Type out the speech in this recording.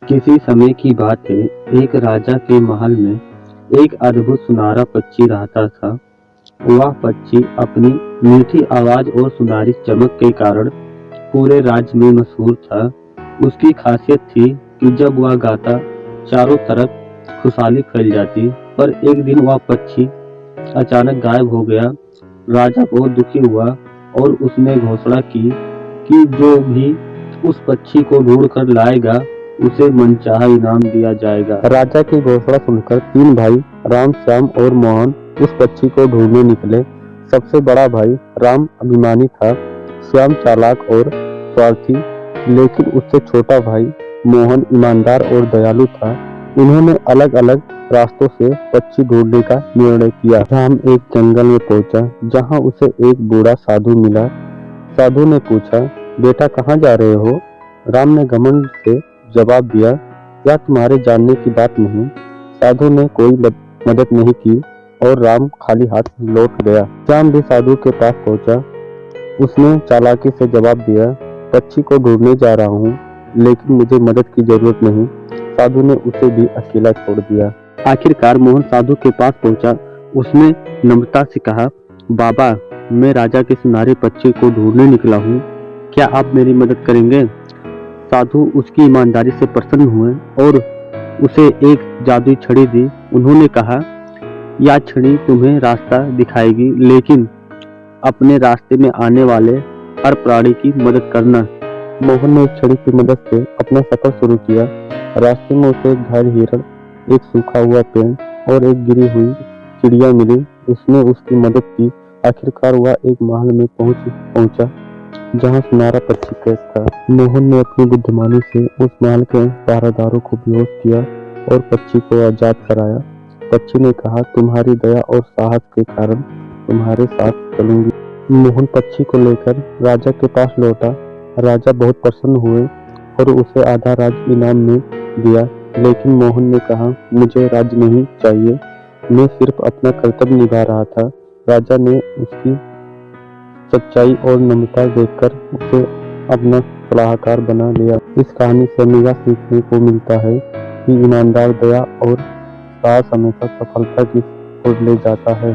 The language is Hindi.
किसी समय की बात है। एक राजा के महल में एक अद्भुत सुनहरा पक्षी रहता था। वह पक्षी अपनी मीठी आवाज और सुनहरी चमक के कारण पूरे राज्य में मशहूर था। उसकी खासियत थी कि जब वह गाता, चारों तरफ खुशहाली फैल जाती। पर एक दिन वह पक्षी अचानक गायब हो गया। राजा बहुत दुखी हुआ और उसने घोषणा की कि जो भी उस पक्षी को ढूंढ कर लाएगा, उसे मनचाहा इनाम दिया जाएगा। राजा की घोषणा सुनकर तीन भाई राम, श्याम और मोहन उस पक्षी को ढूंढने निकले। सबसे बड़ा भाई राम अभिमानी था, श्याम चालाक और स्वार्थी, लेकिन उससे छोटा भाई मोहन ईमानदार और दयालु था। उन्होंने अलग अलग रास्तों से पक्षी ढूंढने का निर्णय किया। राम एक जंगल में पहुंचा, जहां उसे एक बूढ़ा साधु मिला। साधु ने पूछा, बेटा कहाँ जा रहे हो? राम ने घमंड से जवाब दिया, क्या तुम्हारे जानने की बात नहीं? साधु ने कोई मदद नहीं की और राम खाली हाथ लौट गया। श्याम भी साधु के पास पहुंचा। उसने चालाकी से जवाब दिया, पक्षी को ढूंढने जा रहा हूँ, लेकिन मुझे मदद की जरूरत नहीं। साधु ने उसे भी अकेला छोड़ दिया। आखिरकार मोहन साधु के पास पहुंचा। उसने नम्रता से कहा, बाबा, मैं राजा के सुनहरे पक्षी को ढूंढने निकला हूँ, क्या आप मेरी मदद करेंगे? साधु उसकी ईमानदारी से प्रसन्न हुए और उसे एक जादुई छड़ी दी। उन्होंने कहा, यह छड़ी तुम्हें रास्ता दिखाएगी, लेकिन अपने रास्ते में आने वाले हर प्राणी की मदद करना। मोहन ने उस छड़ी की मदद से अपना सफर शुरू किया। रास्ते में उसे एक घायल हिरण, एक सूखा हुआ पेड़ और एक गिरी हुई चिड़िया मिली। उसने उसकी मदद की। आखिरकार वह एक महल में पहुंचा, जहां सुनहरा पक्षी कैद था। मोहन ने अपनी बुद्धिमानी से उस महल के पहरेदारों को बेहोश किया और पक्षी को आजाद कराया। पक्षी ने कहा, तुम्हारी दया और साहस के कारण तुम्हारे साथ चलूंगी। मोहन पक्षी को लेकर राजा के पास लौटा। राजा बहुत प्रसन्न हुए और उसे आधा राज्य इनाम में दिया, लेकिन मोहन ने कहा, मुझे राज्य नहीं चाहिए, मैं सिर्फ अपना कर्तव्य निभा रहा था। राजा ने उसकी सच्चाई और नम्रता देखकर उसे अपना सलाहकार बना लिया। इस कहानी से हमें यह सीखने को मिलता है कि ईमानदार, दया और साहस हमेशा सफलता की ओर ले जाता है।